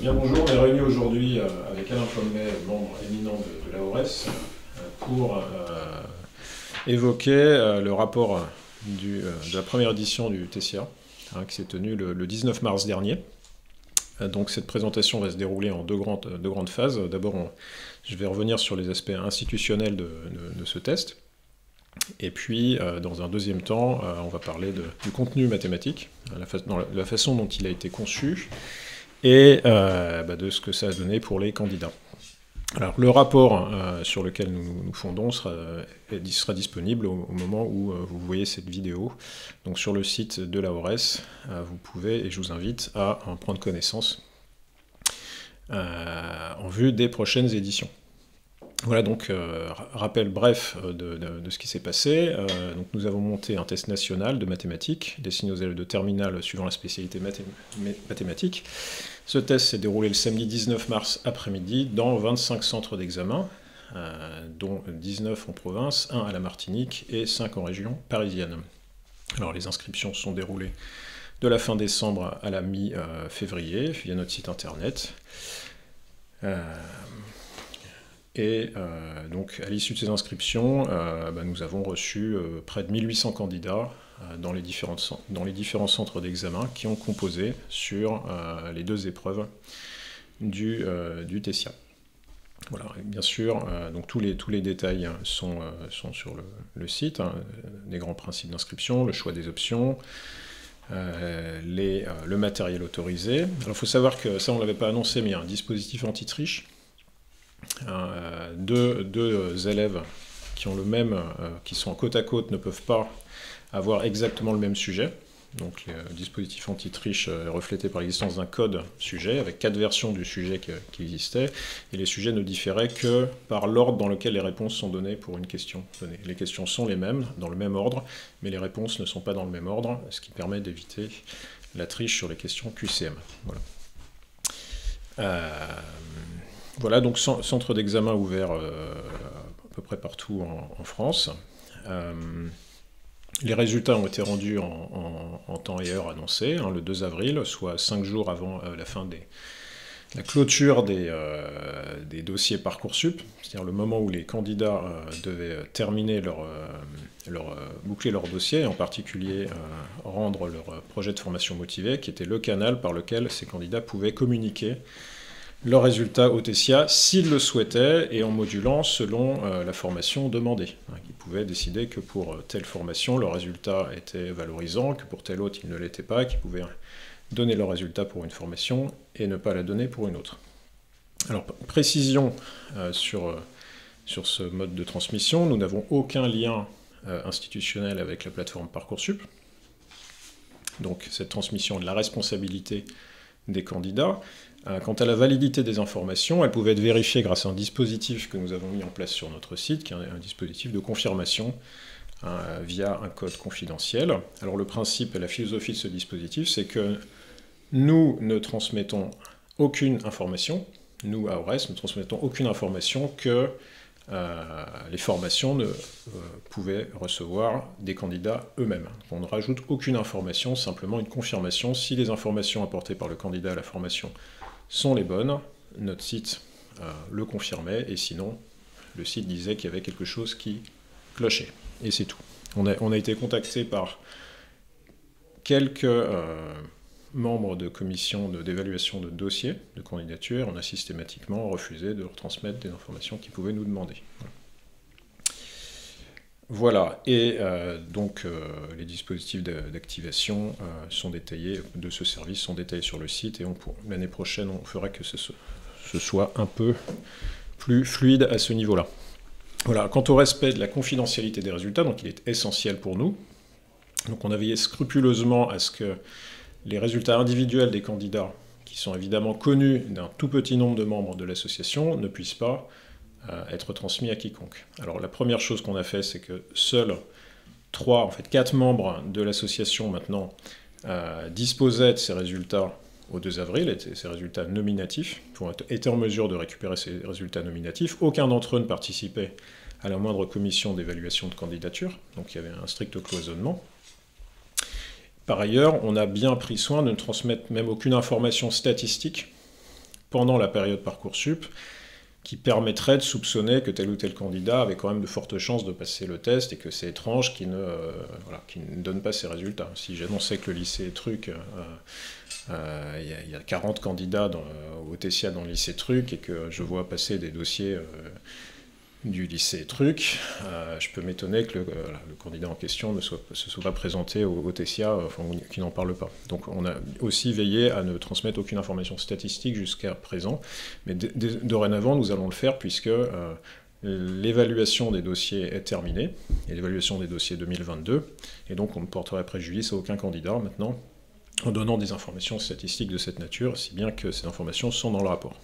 Bien bonjour, on est réunis aujourd'hui avec Alain Pommet, membre éminent de l'AORES, pour évoquer le rapport de la première édition du TCA, qui s'est tenu le 19 mars dernier. Donc cette présentation va se dérouler en deux grandes phases. D'abord, je vais revenir sur les aspects institutionnels de ce test. Et puis, dans un deuxième temps, on va parler du contenu mathématique, la façon dont il a été conçu, et de ce que ça a donné pour les candidats. Alors, le rapport sur lequel nous fondons sera disponible au moment où vous voyez cette vidéo. Donc, sur le site de l'AORES, vous pouvez, et je vous invite à en prendre connaissance en vue des prochaines éditions. Voilà, donc, rappel bref de ce qui s'est passé. Donc, nous avons monté un test national de mathématiques, destiné aux élèves de terminale suivant la spécialité mathématiques. Ce test s'est déroulé le samedi 19 mars après-midi dans 25 centres d'examen, dont 19 en province, 1 à la Martinique et 5 en région parisienne. Alors, les inscriptions se sont déroulées de la fin décembre à la mi-février via notre site internet. Donc, à l'issue de ces inscriptions, nous avons reçu près de 1800 candidats dans les différents centres d'examen qui ont composé sur les deux épreuves du TCA. Voilà, et bien sûr, donc tous les détails sont sur le site, les grands principes d'inscription, le choix des options, le matériel autorisé. Alors, il faut savoir que ça, on ne l'avait pas annoncé, mais il y a un dispositif anti-triche. Deux élèves qui ont qui sont côte à côte ne peuvent pas avoir exactement le même sujet. Donc le dispositif anti-triche est reflété par l'existence d'un code sujet avec 4 versions du sujet qui existaient, et les sujets ne différaient que par l'ordre dans lequel les réponses sont données pour une question donnée. Les questions sont les mêmes, dans le même ordre, mais les réponses ne sont pas dans le même ordre, ce qui permet d'éviter la triche sur les questions QCM. Voilà, donc centre d'examen ouvert à peu près partout en France. Les résultats ont été rendus en temps et heure annoncés, le 2 avril, soit 5 jours avant la clôture des dossiers Parcoursup, c'est-à-dire le moment où les candidats devaient terminer boucler leur dossier, et en particulier rendre leur projet de formation motivé, qui était le canal par lequel ces candidats pouvaient communiquer leurs résultats au TCA s'ils le souhaitaient et en modulant selon la formation demandée. Ils pouvaient décider que pour telle formation, leur résultat était valorisant, que pour telle autre, il ne l'était pas, qu'ils pouvaient donner leur résultat pour une formation et ne pas la donner pour une autre. Alors, précision sur ce mode de transmission, nous n'avons aucun lien institutionnel avec la plateforme Parcoursup. Donc, cette transmission est de la responsabilité des candidats. Quant à la validité des informations, elle pouvait être vérifiée grâce à un dispositif que nous avons mis en place sur notre site, qui est un dispositif de confirmation via un code confidentiel. Alors le principe et la philosophie de ce dispositif, c'est que nous ne transmettons aucune information, nous, AORES, ne transmettons aucune information que les formations ne pouvaient recevoir des candidats eux-mêmes. On ne rajoute aucune information, simplement une confirmation. Si les informations apportées par le candidat à la formation sont les bonnes, notre site le confirmait, et sinon, le site disait qu'il y avait quelque chose qui clochait. Et c'est tout. On a été contacté par quelques membres de commission d'évaluation de dossiers de candidature. On a systématiquement refusé de leur transmettre des informations qu'ils pouvaient nous demander. Voilà, et donc les dispositifs d'activation sont détaillés, de ce service sont détaillés sur le site, et l'année prochaine, on fera que ce soit un peu plus fluide à ce niveau-là. Voilà, quant au respect de la confidentialité des résultats, donc il est essentiel pour nous. Donc on a veillé scrupuleusement à ce que les résultats individuels des candidats, qui sont évidemment connus d'un tout petit nombre de membres de l'association, ne puissent pas être transmis à quiconque. Alors la première chose qu'on a fait, c'est que seuls 4 membres de l'association maintenant disposaient de ces résultats au 2 avril, ces résultats nominatifs, pour être en mesure de récupérer ces résultats nominatifs. Aucun d'entre eux ne participait à la moindre commission d'évaluation de candidature, donc il y avait un strict cloisonnement. Par ailleurs, on a bien pris soin de ne transmettre même aucune information statistique pendant la période Parcoursup qui permettrait de soupçonner que tel ou tel candidat avait quand même de fortes chances de passer le test et que c'est étrange qu'il ne donne pas ses résultats. Si j'annonçais que le lycée Truc, il y a 40 candidats au TCA dans le lycée Truc et que je vois passer des dossiers du lycée Truc, je peux m'étonner que le candidat en question ne se soit pas présenté au TCA, qu'il n'en parle pas. Donc on a aussi veillé à ne transmettre aucune information statistique jusqu'à présent, mais dorénavant nous allons le faire puisque l'évaluation des dossiers est terminée, et l'évaluation des dossiers 2022, et donc on ne porterait préjudice à aucun candidat maintenant en donnant des informations statistiques de cette nature, si bien que ces informations sont dans le rapport.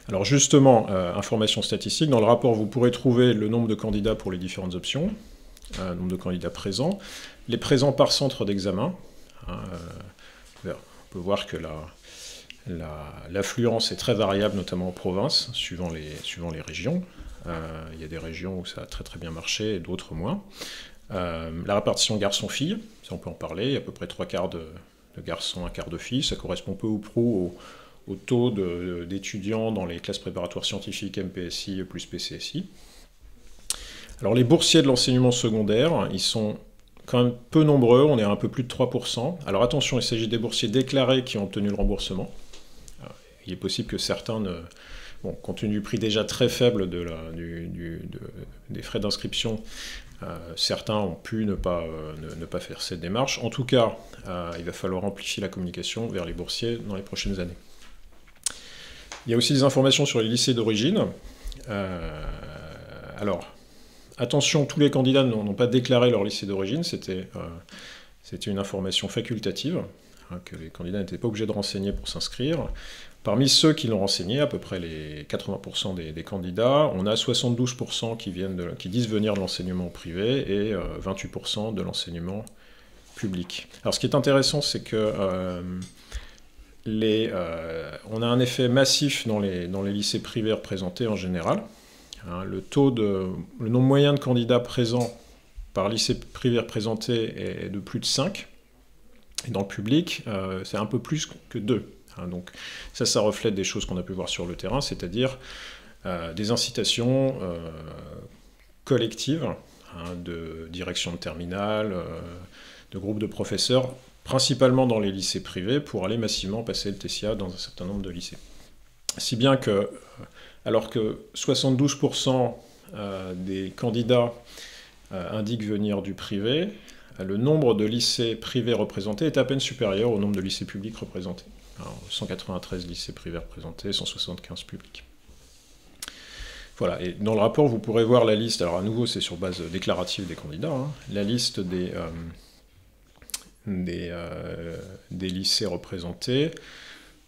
Alors justement, information statistique, dans le rapport vous pourrez trouver le nombre de candidats pour les différentes options, le nombre de candidats présents, les présents par centre d'examen. On peut voir que l'affluence est très variable, notamment en province, suivant les régions. Il y a des régions où ça a très très bien marché et d'autres moins. La répartition garçons-filles, ça on peut en parler, il y a à peu près 3/4 de garçons, 1/4 de filles, ça correspond peu ou prou au taux d'étudiants dans les classes préparatoires scientifiques MPSI plus PCSI. Alors les boursiers de l'enseignement secondaire, ils sont quand même peu nombreux, on est à un peu plus de 3%. Alors attention, il s'agit des boursiers déclarés qui ont obtenu le remboursement. Il est possible que certains, compte tenu du prix déjà très faible des frais d'inscription, certains ont pu ne pas faire cette démarche. En tout cas, il va falloir amplifier la communication vers les boursiers dans les prochaines années. Il y a aussi des informations sur les lycées d'origine. Alors, attention, tous les candidats n'ont pas déclaré leur lycée d'origine, c'était une information facultative, que les candidats n'étaient pas obligés de renseigner pour s'inscrire. Parmi ceux qui l'ont renseigné, à peu près les 80% des candidats, on a 72% qui disent venir de l'enseignement privé et 28% de l'enseignement public. Alors ce qui est intéressant, c'est que on a un effet massif dans les lycées privés représentés en général. Le nombre moyen de candidats présents par lycée privé représenté est de plus de 5. Et dans le public, c'est un peu plus que 2. Donc ça reflète des choses qu'on a pu voir sur le terrain, c'est-à-dire des incitations collectives de direction de terminale, de groupes de professeurs, principalement dans les lycées privés, pour aller massivement passer le TCA dans un certain nombre de lycées. Si bien que, alors que 72% des candidats indiquent venir du privé, le nombre de lycées privés représentés est à peine supérieur au nombre de lycées publics représentés. Alors, 193 lycées privés représentés, 175 publics. Voilà, et dans le rapport, vous pourrez voir la liste, alors à nouveau, c'est sur base déclarative des candidats, la liste des lycées représentés,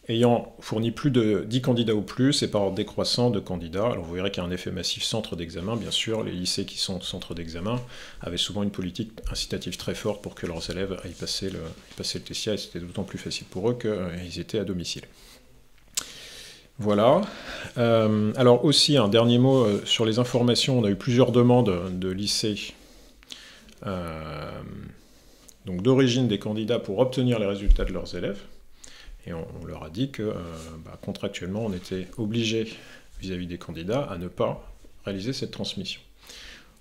ayant fourni plus de 10 candidats ou plus, et par ordre décroissant de candidats. Alors vous verrez qu'il y a un effet massif centre d'examen, bien sûr, les lycées qui sont centre d'examen avaient souvent une politique incitative très forte pour que leurs élèves aillent passer le TCA, et c'était d'autant plus facile pour eux qu'ils étaient à domicile. Voilà. Alors aussi, un dernier mot sur les informations, on a eu plusieurs demandes de lycées, donc d'origine des candidats pour obtenir les résultats de leurs élèves. Et on leur a dit que contractuellement, on était obligé, vis-à-vis des candidats, à ne pas réaliser cette transmission.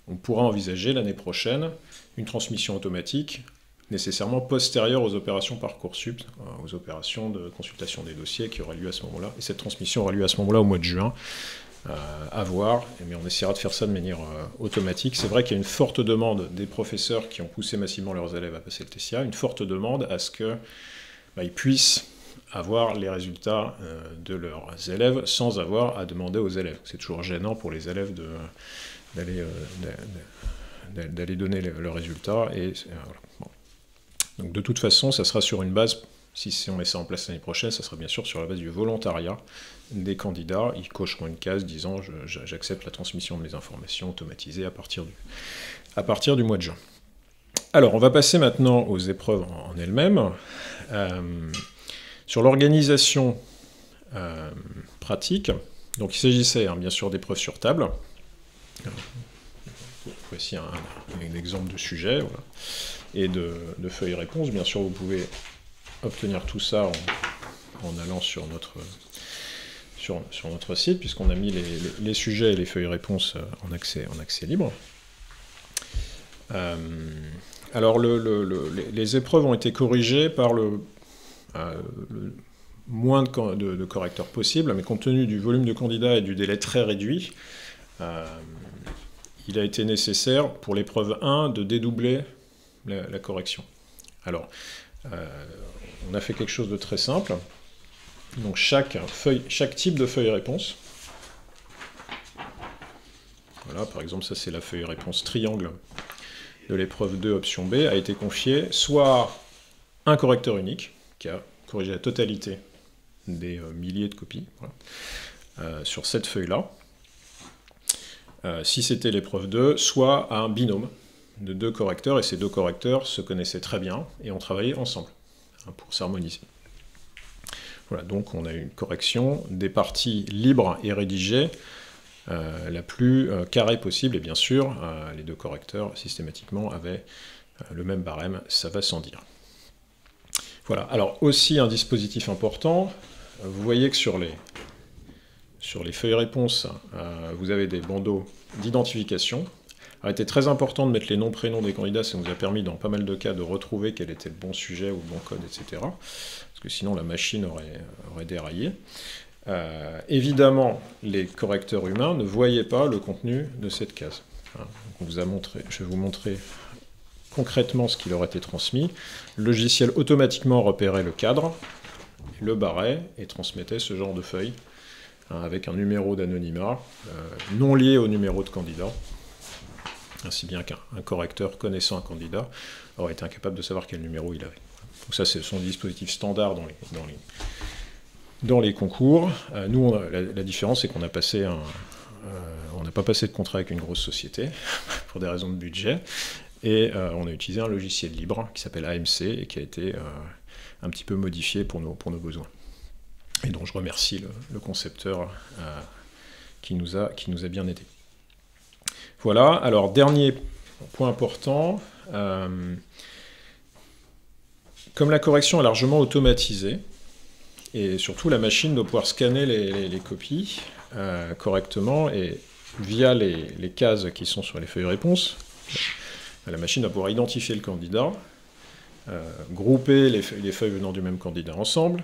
On pourra envisager l'année prochaine une transmission automatique, nécessairement postérieure aux opérations Parcoursup, aux opérations de consultation des dossiers qui auraient lieu à ce moment-là. Et cette transmission aura lieu à ce moment-là, au mois de juin, à voir, mais on essaiera de faire ça de manière automatique. C'est vrai qu'il y a une forte demande des professeurs qui ont poussé massivement leurs élèves à passer le TCA, une forte demande à ce qu'ils puissent avoir les résultats de leurs élèves sans avoir à demander aux élèves. C'est toujours gênant pour les élèves d'aller donner leurs résultats. Et, voilà. Bon. Donc de toute façon, ça sera sur une base, si on met ça en place l'année prochaine, ça sera bien sûr sur la base du volontariat des candidats. Ils cocheront une case disant j'accepte la transmission de mes informations automatisées à partir du mois de juin. Alors on va passer maintenant aux épreuves en elles-mêmes. Sur l'organisation pratique, donc il s'agissait bien sûr d'épreuves sur table. Voici un exemple de sujet, voilà, et de feuilles réponses. Bien sûr, vous pouvez obtenir tout ça en allant sur notre site, puisqu'on a mis les sujets et les feuilles réponses en accès libre. Alors, les épreuves ont été corrigées par le moins de correcteurs possible, mais compte tenu du volume de candidats et du délai très réduit, il a été nécessaire pour l'épreuve 1 de dédoubler la correction. Alors, on a fait quelque chose de très simple. Donc chaque type de feuille réponse, voilà, par exemple, ça c'est la feuille réponse triangle de l'épreuve 2, option B, a été confiée soit un correcteur unique, qui a corrigé la totalité des milliers de copies, voilà, sur cette feuille-là, si c'était l'épreuve 2, soit à un binôme de 2 correcteurs, et ces 2 correcteurs se connaissaient très bien et ont travaillé ensemble pour s'harmoniser. Voilà, donc on a une correction des parties libres et rédigées la plus carrée possible, et bien sûr, les 2 correcteurs systématiquement avaient le même barème, ça va sans dire. Voilà, alors aussi un dispositif important, vous voyez que sur les feuilles réponses, vous avez des bandeaux d'identification. Il était très important de mettre les noms, prénoms des candidats, ça nous a permis dans pas mal de cas de retrouver quel était le bon sujet ou le bon code, etc. Parce que sinon la machine aurait déraillé. Évidemment, les correcteurs humains ne voyaient pas le contenu de cette case. Donc je vais vous montrer concrètement ce qui leur était transmis. Le logiciel automatiquement repérait le cadre, le barrait et transmettait ce genre de feuille avec un numéro d'anonymat non lié au numéro de candidat, ainsi bien qu'un correcteur connaissant un candidat aurait été incapable de savoir quel numéro il avait. Donc ça, ce sont des dispositifs standards dans les concours. Nous, la différence, c'est qu'on a passé on n'a pas passé de contrat avec une grosse société, pour des raisons de budget, et on a utilisé un logiciel libre qui s'appelle AMC, et qui a été un petit peu modifié pour nos besoins. Et dont je remercie le concepteur qui nous a bien aidés. Voilà, alors dernier point important, comme la correction est largement automatisée, et surtout la machine doit pouvoir scanner les copies correctement, et via les cases qui sont sur les feuilles réponses, la machine va pouvoir identifier le candidat, grouper les feuilles venant du même candidat ensemble,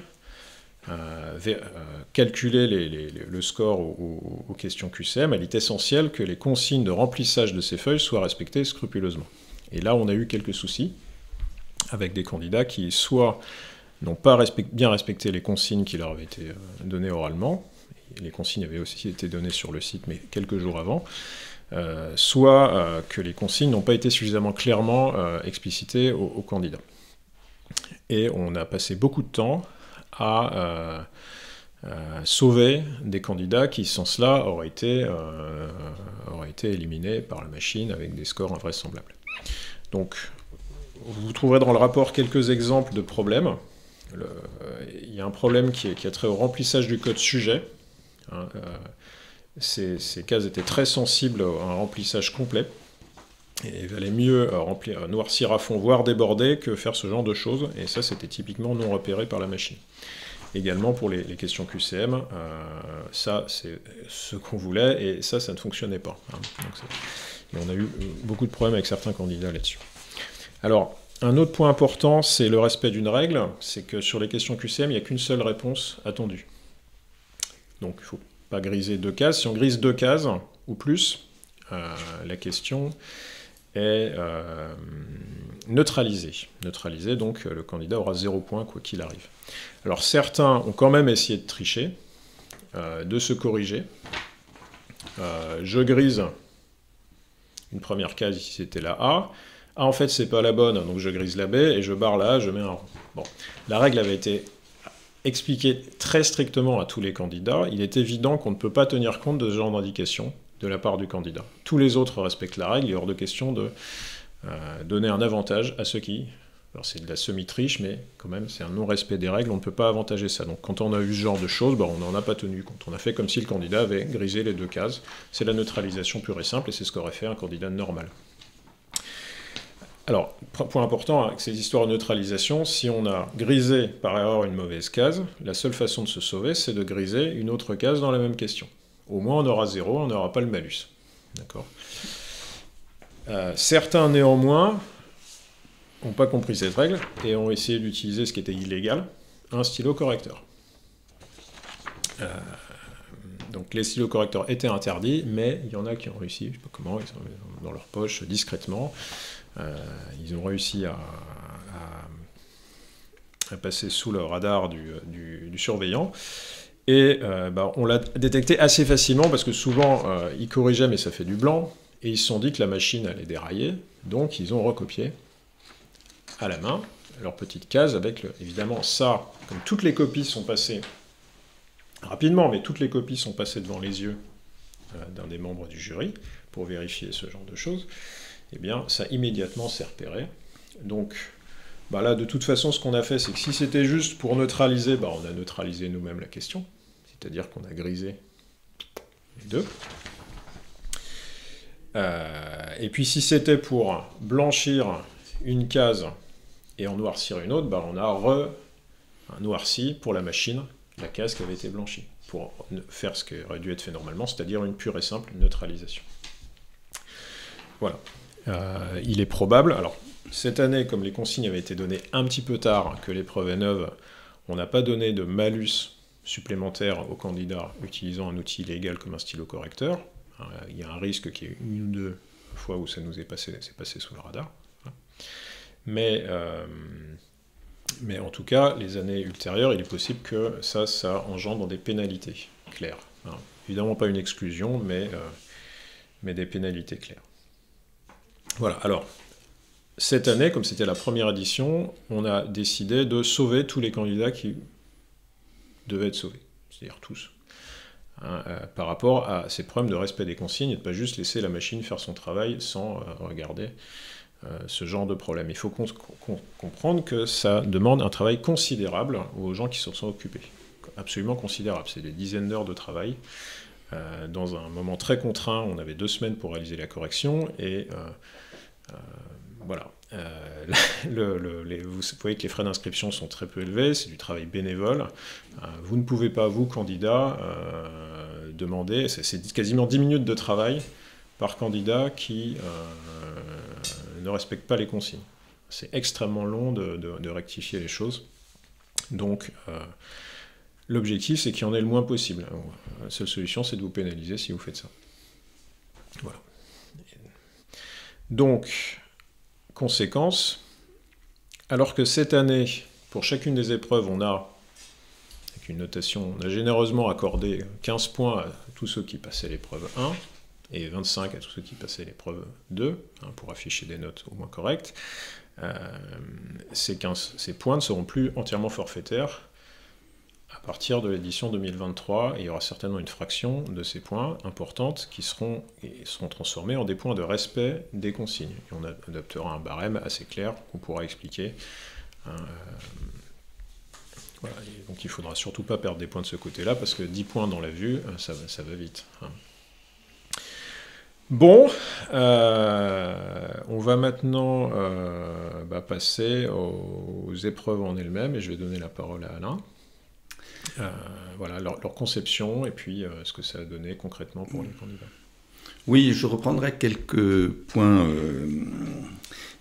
calculer le score aux questions QCM. Il est essentiel que les consignes de remplissage de ces feuilles soient respectées scrupuleusement. Et là, on a eu quelques soucis avec des candidats qui soit n'ont pas bien respecté les consignes qui leur avaient été données oralement, et les consignes avaient aussi été données sur le site, mais quelques jours avant, soit que les consignes n'ont pas été suffisamment clairement explicitées aux candidats. Et on a passé beaucoup de temps à sauver des candidats qui, sans cela, auraient été éliminés par la machine avec des scores invraisemblables. Donc, vous trouverez dans le rapport quelques exemples de problèmes. Il y a un problème qui a trait au remplissage du code sujet. Ces cases étaient très sensibles à un remplissage complet. Et il valait mieux noircir à fond, voire déborder, que faire ce genre de choses. Et ça, c'était typiquement non repéré par la machine. Également pour les questions QCM, ça, c'est ce qu'on voulait, et ça ne fonctionnait pas. Et on a eu beaucoup de problèmes avec certains candidats là-dessus. Alors, un autre point important, c'est le respect d'une règle, c'est que sur les questions QCM, il n'y a qu'une seule réponse attendue. Donc, il ne faut pas griser 2 cases. Si on grise 2 cases, ou plus, la question est neutralisée. Neutralisée, donc le candidat aura 0 point quoi qu'il arrive. Alors certains ont quand même essayé de tricher, de se corriger. Je grise une première case, ici c'était la A. Ah, en fait c'est pas la bonne, donc je grise la B, et je barre la A, je mets un rond. Bon. La règle avait été expliquée très strictement à tous les candidats. Il est évident qu'on ne peut pas tenir compte de ce genre d'indication de la part du candidat. Tous les autres respectent la règle, il est hors de question de donner un avantage à ceux qui... Alors c'est de la semi-triche, mais quand même c'est un non-respect des règles, on ne peut pas avantager ça. Donc quand on a eu ce genre de choses, on n'en a pas tenu compte. On a fait comme si le candidat avait grisé les 2 cases. C'est la neutralisation pure et simple, et c'est ce qu'aurait fait un candidat normal. Alors, point important, avec ces histoires de neutralisation, si on a grisé par erreur une mauvaise case, la seule façon de se sauver, c'est de griser une autre case dans la même question. Au moins, on aura 0, on n'aura pas le malus. D'accord. Certains, néanmoins, n'ont pas compris cette règle et ont essayé d'utiliser ce qui était illégal, un stylo correcteur. Donc les stylos correcteurs étaient interdits, mais il y en a qui ont réussi, je ne sais pas comment, ils sont dans leur poche discrètement. Ils ont réussi à passer sous le radar du surveillant. Et on l'a détecté assez facilement parce que souvent, ils corrigeaient, mais ça fait du blanc. Et ils se sont dit que la machine allait dérailler. Donc, ils ont recopié à la main leur petite case avec, évidemment, ça, comme toutes les copies sont passées rapidement, mais toutes les copies sont passées devant les yeux d'un des membres du jury pour vérifier ce genre de choses. Eh bien, ça immédiatement s'est repéré. Donc, là, de toute façon, ce qu'on a fait, c'est que si c'était juste pour neutraliser, on a neutralisé nous-mêmes la question, c'est-à-dire qu'on a grisé les deux. Et puis, si c'était pour blanchir une case et en noircir une autre, on a noirci pour la machine la case qui avait été blanchie, pour faire ce qui aurait dû être fait normalement, c'est-à-dire une pure et simple neutralisation. Voilà. Il est probable, alors cette année, comme les consignes avaient été données un petit peu tard, que l'épreuve est neuve, on n'a pas donné de malus supplémentaire aux candidats utilisant un outil illégal comme un stylo correcteur. Il y a un risque qu'il y ait une ou deux fois où ça nous est passé sous le radar. Mais en tout cas, les années ultérieures, il est possible que ça engendre des pénalités claires. Évidemment pas une exclusion, mais des pénalités claires. Voilà, alors, cette année, comme c'était la première édition, on a décidé de sauver tous les candidats qui devaient être sauvés, c'est-à-dire tous, par rapport à ces problèmes de respect des consignes et de ne pas juste laisser la machine faire son travail sans regarder ce genre de problème. Il faut comprendre que ça demande un travail considérable aux gens qui se sont occupés, absolument considérable, c'est des dizaines d'heures de travail. Dans un moment très contraint, on avait 2 semaines pour réaliser la correction, et voilà. Vous voyez que les frais d'inscription sont très peu élevés, c'est du travail bénévole. Vous ne pouvez pas, vous, candidats, demander, c'est quasiment 10 minutes de travail par candidat qui ne respecte pas les consignes. C'est extrêmement long de rectifier les choses. Donc, l'objectif, c'est qu'il y en ait le moins possible. La seule solution, c'est de vous pénaliser si vous faites ça. Voilà. Donc, conséquence, alors que cette année, pour chacune des épreuves, on a, avec une notation, on a généreusement accordé 15 points à tous ceux qui passaient l'épreuve 1, et 25 à tous ceux qui passaient l'épreuve 2, pour afficher des notes au moins correctes. Ces points ne seront plus entièrement forfaitaires à partir de l'édition 2023, et il y aura certainement une fraction de ces points importantes qui seront transformés en des points de respect des consignes. Et on adoptera un barème assez clair qu'on pourra expliquer. Voilà. Et donc il ne faudra surtout pas perdre des points de ce côté-là, parce que 10 points dans la vue, ça va vite. Bon, on va maintenant passer aux épreuves en elles-mêmes, et je vais donner la parole à Alain. Voilà, leur conception, et puis ce que ça a donné concrètement pour les candidats. Oui, je reprendrai quelques points,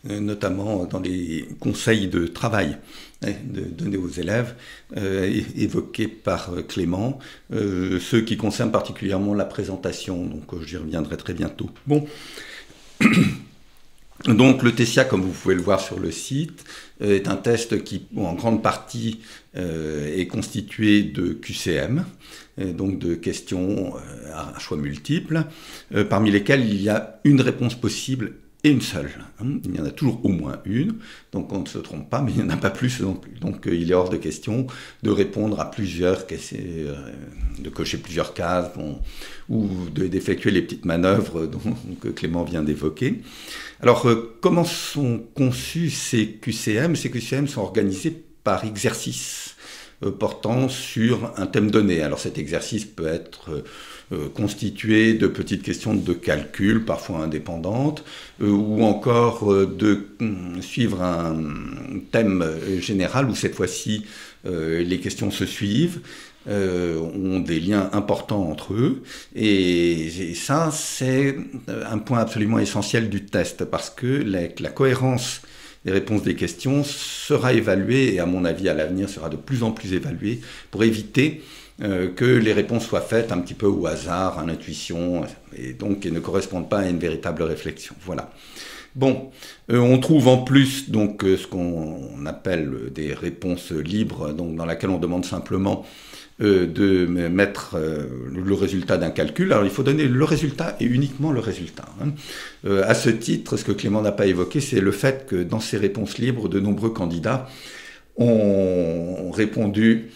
notamment dans les conseils de travail donnés aux élèves, évoqués par Clément, ceux qui concernent particulièrement la présentation, donc j'y reviendrai très bientôt. Bon. Donc le TESIA, comme vous pouvez le voir sur le site, est un test qui, en grande partie, est constitué de QCM, donc de questions à choix multiples, parmi lesquelles il y a une réponse possible et une seule. Il y en a toujours au moins une, donc on ne se trompe pas, mais il n'y en a pas plus non plus. Donc il est hors de question de répondre à plusieurs, de cocher plusieurs cases, ou d'effectuer les petites manœuvres que Clément vient d'évoquer. Alors, comment sont conçus ces QCM ? Ces QCM sont organisés par exercice. portant sur un thème donné. Alors cet exercice peut être constitué de petites questions de calcul, parfois indépendantes, ou encore de suivre un thème général où cette fois-ci les questions se suivent, ont des liens importants entre eux, et ça c'est un point absolument essentiel du test, parce que la cohérence des réponses des questions sera évaluée, et à mon avis à l'avenir sera de plus en plus évaluée, pour éviter que les réponses soient faites un petit peu au hasard, à l'intuition, et donc qui ne correspondent pas à une véritable réflexion. Voilà. Bon, on trouve en plus donc ce qu'on appelle des réponses libres, donc dans laquelle on demande simplement de mettre le résultat d'un calcul. Alors il faut donner le résultat et uniquement le résultat. À ce titre, ce que Clément n'a pas évoqué, c'est le fait que dans ces réponses libres, de nombreux candidats ont répondu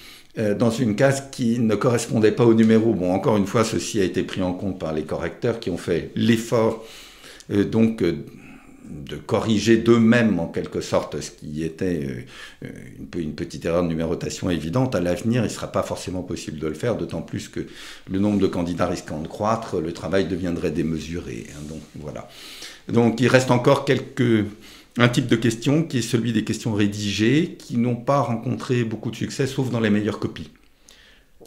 dans une case qui ne correspondait pas au numéro. Bon, encore une fois, ceci a été pris en compte par les correcteurs qui ont fait l'effort de corriger d'eux-mêmes en quelque sorte ce qui était une petite erreur de numérotation évidente. À l'avenir, il ne sera pas forcément possible de le faire, d'autant plus que le nombre de candidats risquant de croître, le travail deviendrait démesuré. Donc voilà. Donc il reste encore un type de question qui est celui des questions rédigées, qui n'ont pas rencontré beaucoup de succès, sauf dans les meilleures copies.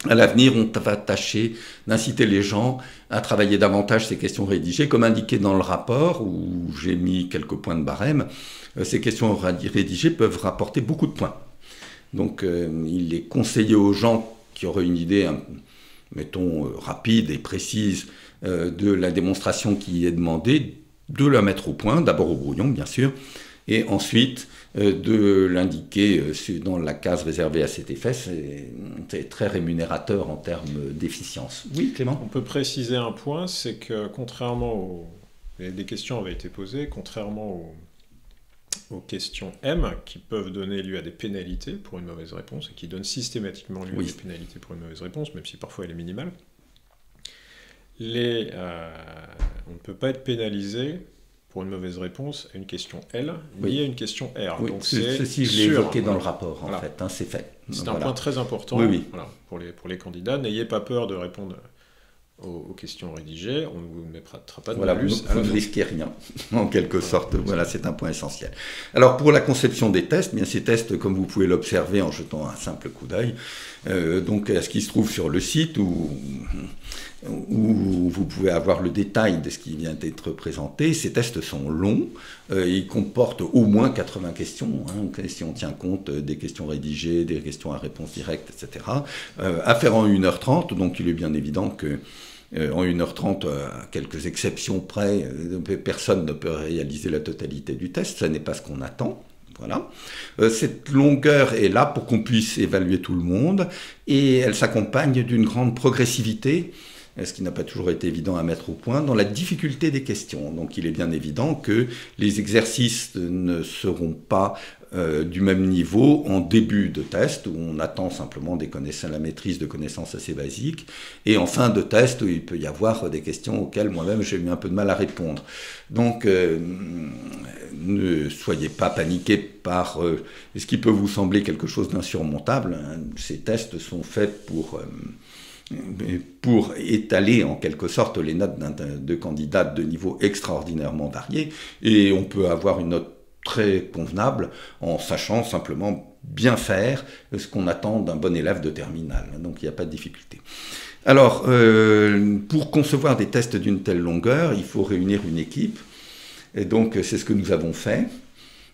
À l'avenir, on va tâcher d'inciter les gens à travailler davantage ces questions rédigées, comme indiqué dans le rapport, où j'ai mis quelques points de barème. Ces questions rédigées peuvent rapporter beaucoup de points. Donc, il est conseillé aux gens qui auraient une idée, mettons, rapide et précise de la démonstration qui est demandée, de la mettre au point, d'abord au brouillon, bien sûr, et ensuite de l'indiquer dans la case réservée à cet effet. C'est très rémunérateur en termes d'efficience. Oui, Clément ? On peut préciser un point, c'est que contrairement des questions avaient été posées, contrairement aux questions M, qui peuvent donner lieu à des pénalités pour une mauvaise réponse, et qui donnent systématiquement lieu à des pénalités pour une mauvaise réponse, même si parfois elle est minimale, on ne peut pas être pénalisé pour une mauvaise réponse à une question L, ni à une question R. Oui, donc ceci, je l'ai évoqué dans le rapport, en fait, c'est fait. C'est un point très important voilà, pour les candidats. N'ayez pas peur de répondre aux questions rédigées, on ne vous mettra pas de malus. Vous ne risquez rien, en quelque sorte. Voilà, c'est un point essentiel. Alors, pour la conception des tests, bien ces tests, comme vous pouvez l'observer en jetant un simple coup d'œil, donc à ce qui se trouve sur le site, où vous pouvez avoir le détail de ce qui vient d'être présenté. Ces tests sont longs, ils comportent au moins 80 questions, si on tient compte des questions rédigées, des questions à réponse directe, etc. À faire en 1h30, donc il est bien évident que en 1h30, à quelques exceptions près, personne ne peut réaliser la totalité du test, ça n'est pas ce qu'on attend. Voilà. Cette longueur est là pour qu'on puisse évaluer tout le monde, et elle s'accompagne d'une grande progressivité, ce qui n'a pas toujours été évident à mettre au point, dans la difficulté des questions. Donc il est bien évident que les exercices ne seront pas du même niveau en début de test, où on attend simplement la maîtrise de connaissances assez basiques, et en fin de test, où il peut y avoir des questions auxquelles moi-même j'ai eu un peu de mal à répondre. Donc ne soyez pas paniqués par ce qui peut vous sembler quelque chose d'insurmontable. Ces tests sont faits pour étaler en quelque sorte les notes de candidats de niveau extraordinairement variés, et on peut avoir une note très convenable en sachant simplement bien faire ce qu'on attend d'un bon élève de terminale. Donc il n'y a pas de difficulté. Alors, pour concevoir des tests d'une telle longueur, il faut réunir une équipe, et donc c'est ce que nous avons fait.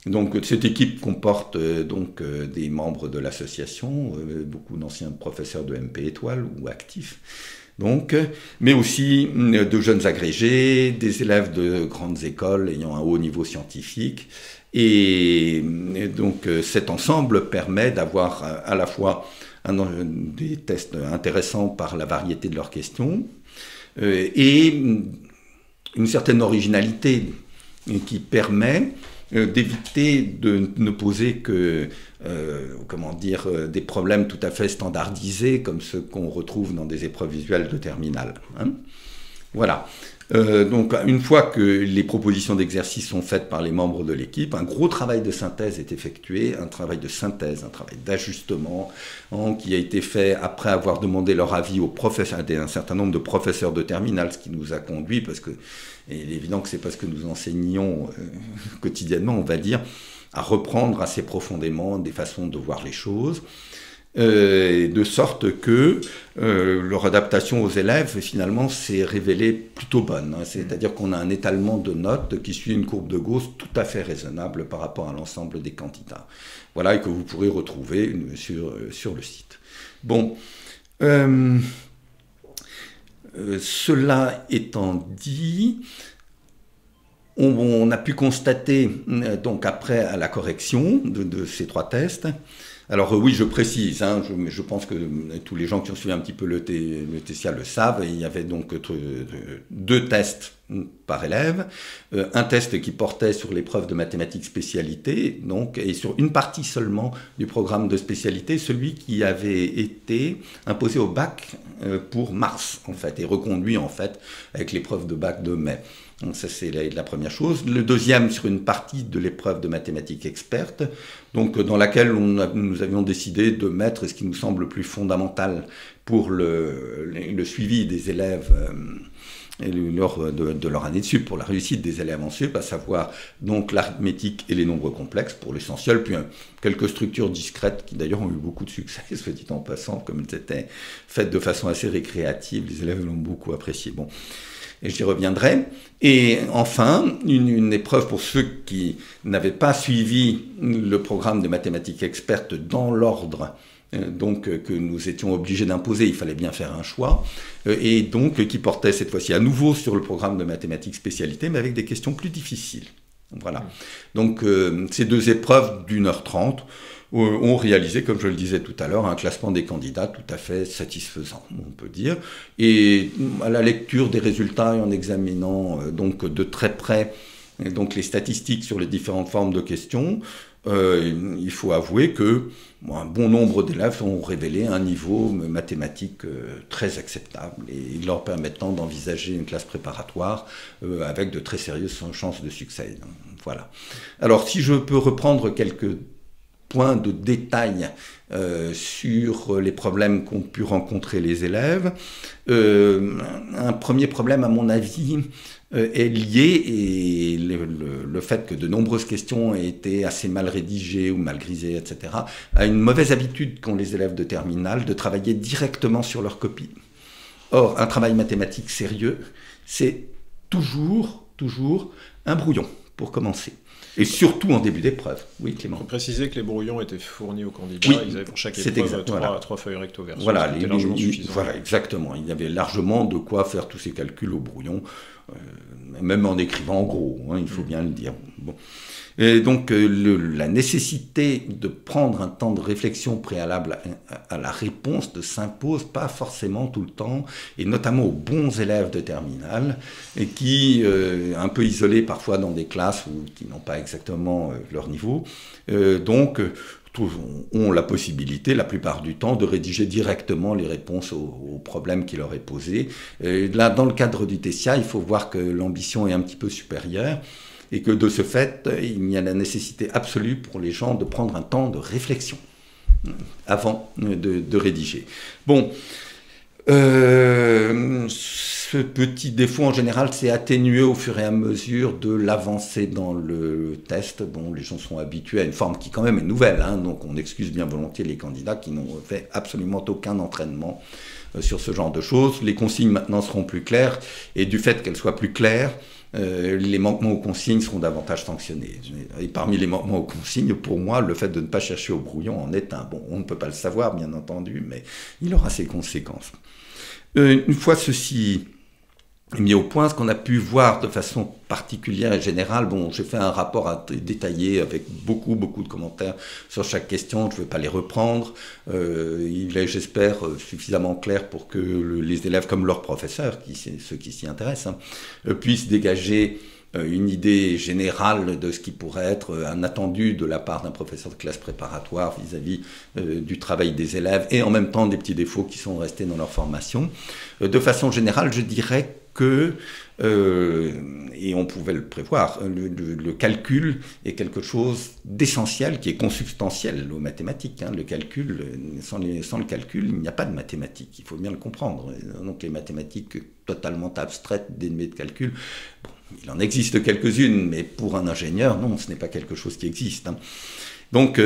Donc cette équipe comporte des membres de l'association, beaucoup d'anciens professeurs de MP Étoile ou actifs, mais aussi de jeunes agrégés, des élèves de grandes écoles ayant un haut niveau scientifique. Et donc cet ensemble permet d'avoir à la fois des tests intéressants par la variété de leurs questions et une certaine originalité qui permet d'éviter de ne poser que des problèmes tout à fait standardisés comme ceux qu'on retrouve dans des épreuves visuelles de terminale. Voilà. Donc, une fois que les propositions d'exercice sont faites par les membres de l'équipe, un gros travail de synthèse est effectué, un travail de synthèse, un travail d'ajustement, qui a été fait après avoir demandé leur avis aux professeurs, à un certain nombre de professeurs de terminale, ce qui nous a conduit, parce que il est évident que c'est parce que nous enseignons quotidiennement, on va dire, à reprendre assez profondément des façons de voir les choses. De sorte que leur adaptation aux élèves, finalement, s'est révélée plutôt bonne. C'est-à-dire qu'on a un étalement de notes qui suit une courbe de Gauss tout à fait raisonnable par rapport à l'ensemble des candidats. Voilà, et que vous pourrez retrouver sur le site. Bon, cela étant dit, on a pu constater, donc après à la correction de ces 3 tests. Alors oui, je précise, je pense que tous les gens qui ont suivi un petit peu le TCA le savent, il y avait donc 2 tests par élève, un test qui portait sur l'épreuve de mathématiques spécialité, donc, et sur une partie seulement du programme de spécialité, celui qui avait été imposé au bac pour mars, en fait, et reconduit, en fait, avec l'épreuve de bac de mai. Donc ça, c'est la première chose. Le deuxième, sur une partie de l'épreuve de mathématiques experte, donc dans laquelle nous avions décidé de mettre ce qui nous semble le plus fondamental pour le suivi des élèves lors de leur année de sup, pour la réussite des élèves en sup, à savoir donc l'arithmétique et les nombres complexes pour l'essentiel, puis quelques structures discrètes qui d'ailleurs ont eu beaucoup de succès, soit dit en passant, comme elles étaient faites de façon assez récréative, les élèves l'ont beaucoup apprécié. Bon. Et j'y reviendrai. Et enfin, une épreuve pour ceux qui n'avaient pas suivi le programme de mathématiques expertes dans l'ordre donc que nous étions obligés d'imposer, il fallait bien faire un choix, et donc qui portait cette fois-ci à nouveau sur le programme de mathématiques spécialité, mais avec des questions plus difficiles. Voilà. Donc ces 2 épreuves d'1h30 ont réalisé, comme je le disais tout à l'heure, un classement des candidats tout à fait satisfaisant, on peut dire. Et à la lecture des résultats et en examinant donc de très près donc les statistiques sur les différentes formes de questions, il faut avouer que un bon nombre d'élèves ont révélé un niveau mathématique très acceptable et leur permettant d'envisager une classe préparatoire avec de très sérieuses chances de succès. Voilà. Alors, si je peux reprendre quelques points de détail sur les problèmes qu'ont pu rencontrer les élèves. Un premier problème, à mon avis, est lié, et le fait que de nombreuses questions aient été assez mal rédigées ou mal grisées, etc., à une mauvaise habitude qu'ont les élèves de terminale de travailler directement sur leur copie. Or, un travail mathématique sérieux, c'est toujours un brouillon, pour commencer. Et surtout en début d'épreuve. Oui, Clément. Il faut préciser que les brouillons étaient fournis aux candidats. Oui, ils avaient pour chaque épreuve trois feuilles recto verso. Voilà, c'était largement suffisant. Voilà, exactement. Il y avait largement de quoi faire tous ces calculs au brouillon, même en écrivant en gros, il faut bien le dire. Bon. Et donc, la nécessité de prendre un temps de réflexion préalable à la réponse ne s'impose pas forcément tout le temps, et notamment aux bons élèves de terminale, et qui, un peu isolés parfois dans des classes qui n'ont pas exactement leur niveau, donc ont la possibilité, la plupart du temps, de rédiger directement les réponses aux problèmes qui leur est posé. Et là, dans le cadre du TCA, il faut voir que l'ambition est un petit peu supérieure, et que de ce fait, il y a la nécessité absolue pour les gens de prendre un temps de réflexion avant de rédiger. Bon, ce petit défaut en général s'est atténué au fur et à mesure de l'avancée dans le test. Bon, les gens sont habitués à une forme qui quand même est nouvelle, donc on excuse bien volontiers les candidats qui n'ont fait absolument aucun entraînement sur ce genre de choses. Les consignes maintenant seront plus claires, et du fait qu'elles soient plus claires, les manquements aux consignes seront davantage sanctionnés. Et parmi les manquements aux consignes, pour moi, le fait de ne pas chercher au brouillon en est un. Bon, on ne peut pas le savoir, bien entendu, mais il aura ses conséquences. Une fois ceci mis au point, ce qu'on a pu voir de façon particulière et générale, bon, j'ai fait un rapport détaillé avec beaucoup de commentaires sur chaque question, je ne vais pas les reprendre, il est, j'espère, suffisamment clair pour que les élèves, comme leurs professeurs, ceux qui s'y intéressent, puissent dégager une idée générale de ce qui pourrait être un attendu de la part d'un professeur de classe préparatoire vis-à-vis du travail des élèves, et en même temps des petits défauts qui sont restés dans leur formation. De façon générale, je dirais que, et on pouvait le prévoir, le calcul est quelque chose d'essentiel, qui est consubstantiel aux mathématiques. Hein. Le calcul, sans le calcul, il n'y a pas de mathématiques, il faut bien le comprendre. Donc les mathématiques totalement abstraites, dénuées de calcul, bon, il en existe quelques-unes, mais pour un ingénieur, non, ce n'est pas quelque chose qui existe. Hein. Donc,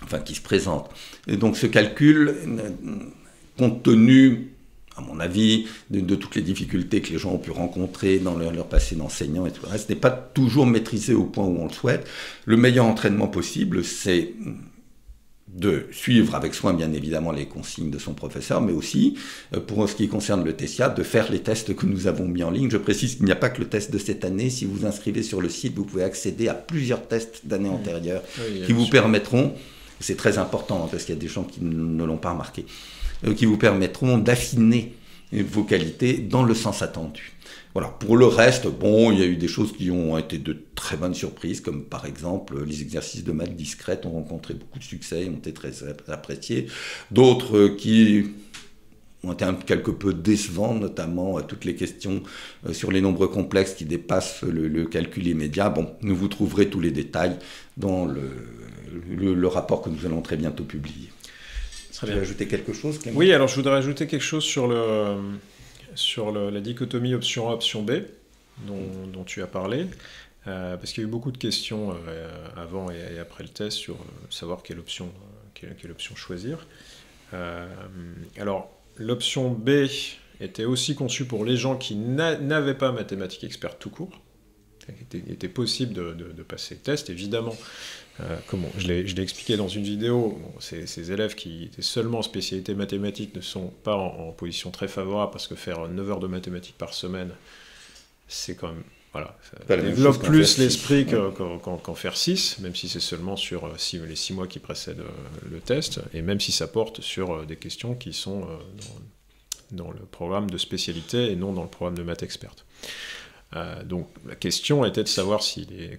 enfin, qui se présente. Et donc ce calcul, compte tenu, à mon avis, de toutes les difficultés que les gens ont pu rencontrer dans leur passé d'enseignant et tout le reste, n'est pas toujours maîtrisé au point où on le souhaite. Le meilleur entraînement possible, c'est de suivre avec soin, bien évidemment, les consignes de son professeur, mais aussi, pour ce qui concerne le TESIA, de faire les tests que nous avons mis en ligne. Je précise qu'il n'y a pas que le test de cette année. Si vous vous inscrivez sur le site, vous pouvez accéder à plusieurs tests d'années antérieures qui vous permettront, c'est très important, hein, parce qu'il y a des gens qui ne l'ont pas remarqué, qui vous permettront d'affiner vos qualités dans le sens attendu. Voilà. Pour le reste, bon, il y a eu des choses qui ont été de très bonnes surprises, comme par exemple les exercices de maths discrètes ont rencontré beaucoup de succès et ont été très appréciés. D'autres qui ont été quelque peu décevants, notamment toutes les questions sur les nombres complexes qui dépassent le calcul immédiat. Bon, nous vous trouverez tous les détails dans le rapport que nous allons très bientôt publier. Tu veux ajouter quelque chose, Clément ? Oui, alors je voudrais ajouter quelque chose sur la dichotomie option A, option B, dont tu as parlé, parce qu'il y a eu beaucoup de questions avant et après le test sur savoir quelle option choisir. Alors, l'option B était aussi conçue pour les gens qui n'avaient pas mathématiques expert tout court. Il était possible de passer le test, évidemment. Je l'ai expliqué dans une vidéo, ces élèves qui étaient seulement en spécialité mathématiques ne sont pas en position très favorable, parce que faire 9 heures de mathématiques par semaine, c'est quand même... Voilà, ça développe plus l'esprit qu'en faire 6, même si c'est seulement sur les 6 mois qui précèdent le test, et même si ça porte sur des questions qui sont dans le programme de spécialité et non dans le programme de maths experte. Donc la question était de savoir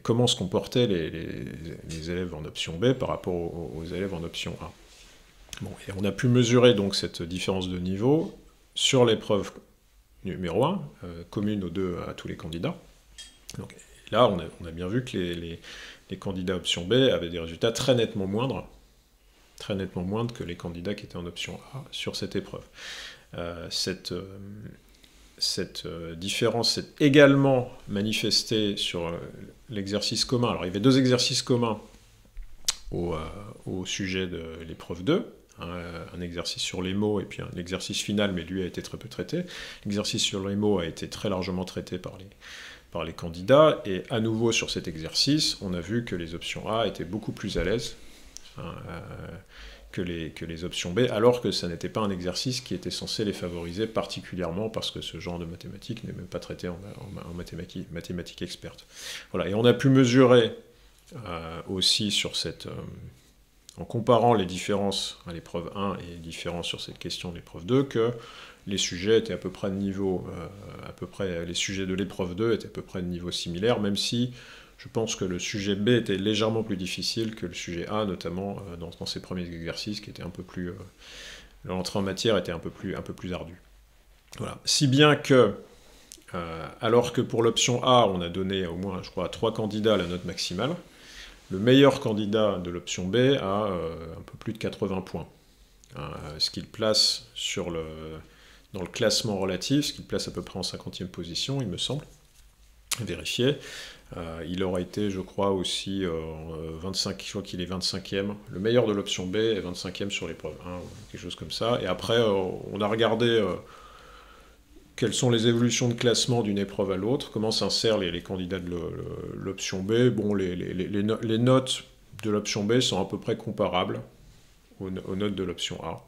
comment se comportaient les élèves en option B par rapport aux élèves en option A. Bon, et on a pu mesurer donc cette différence de niveau sur l'épreuve numéro 1, commune à tous les candidats. Donc, là, on a bien vu que les candidats option B avaient des résultats très nettement moindres que les candidats qui étaient en option A sur cette épreuve. Cette différence s'est également manifestée sur l'exercice commun. Alors, il y avait 2 exercices communs au sujet de l'épreuve 2. Un exercice sur les mots et puis un exercice final, mais lui a été très peu traité. L'exercice sur les mots a été très largement traité par les candidats. Et à nouveau, sur cet exercice, on a vu que les options A étaient beaucoup plus à l'aise que les options B, alors que ça n'était pas un exercice qui était censé les favoriser particulièrement, parce que ce genre de mathématiques n'est même pas traité en mathématiques expertes. Voilà, et on a pu mesurer aussi sur en comparant les différences à l'épreuve 1 et les différences sur cette question de l'épreuve 2, que les sujets étaient à peu près de niveau, les sujets de l'épreuve 2 étaient à peu près de niveau similaire, même si je pense que le sujet B était légèrement plus difficile que le sujet A, notamment dans ces premiers exercices qui étaient un peu plus... l'entrée en matière était un peu plus ardue. Voilà. Si bien que, alors que pour l'option A, on a donné au moins, je crois, à 3 candidats la note maximale, le meilleur candidat de l'option B a un peu plus de 80 points. Ce qui le place dans le classement relatif, ce qui le place à peu près en 50e position, il me semble, vérifié. Il aurait été, je crois, aussi 25, je crois qu'il est 25e. Le meilleur de l'option B est 25e sur l'épreuve 1, quelque chose comme ça. Et après, on a regardé quelles sont les évolutions de classement d'une épreuve à l'autre, comment s'insèrent les candidats de l'option B. Bon, les notes de l'option B sont à peu près comparables aux notes de l'option A.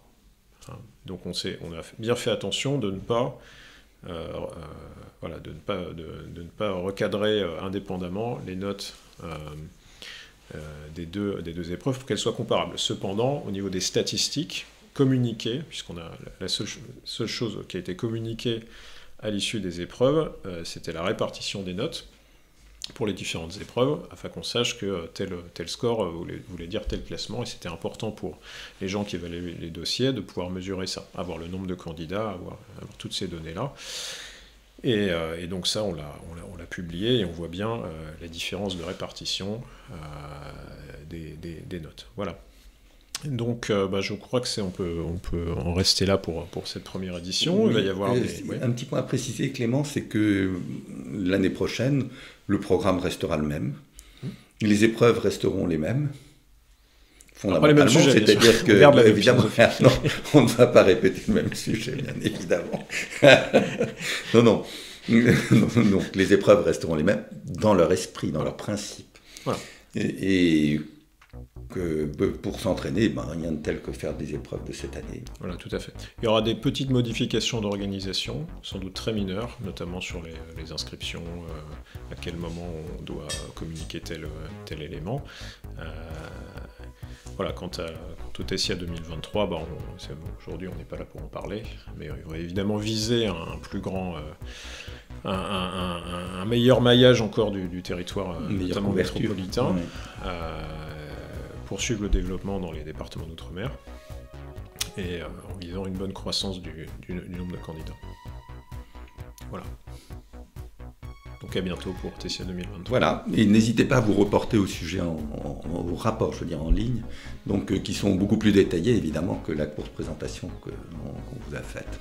Donc on a bien fait attention de ne pas... de ne pas recadrer indépendamment les notes des deux épreuves pour qu'elles soient comparables. Cependant, au niveau des statistiques communiquées, puisqu'on a la seule chose qui a été communiquée à l'issue des épreuves, c'était la répartition des notes pour les différentes épreuves, afin qu'on sache que tel score voulait dire tel classement, et c'était important pour les gens qui évaluaient les dossiers de pouvoir mesurer ça, avoir le nombre de candidats, avoir toutes ces données-là. Et donc ça, on l'a publié et on voit bien la différence de répartition des notes. Voilà. Donc je crois que on peut en rester là pour cette première édition. Oui, il va y avoir un petit point à préciser, Clément, c'est que l'année prochaine, le programme restera le même. Les épreuves resteront les mêmes. Fondamentalement, c'est-à-dire que, évidemment, non, on ne va pas répéter le même sujet, bien évidemment. Non. Donc, les épreuves resteront les mêmes dans leur esprit, dans leur principe. Voilà. Et que pour s'entraîner, rien de tel que faire des épreuves de cette année. Voilà, tout à fait. Il y aura des petites modifications d'organisation, sans doute très mineures, notamment sur les inscriptions, à quel moment on doit communiquer tel élément. Voilà, quant au TSIA 2023, aujourd'hui on n'est pas là pour en parler, mais il va évidemment viser un plus grand, un meilleur maillage encore du territoire, notamment métropolitain, poursuivre le développement dans les départements d'outre-mer, et en visant une bonne croissance du nombre de candidats. Voilà. Donc à bientôt pour TSIA 2023. Voilà, et n'hésitez pas à vous reporter au sujet, au rapport, je veux dire, en ligne, donc qui sont beaucoup plus détaillés évidemment que la courte présentation qu'on vous a faite.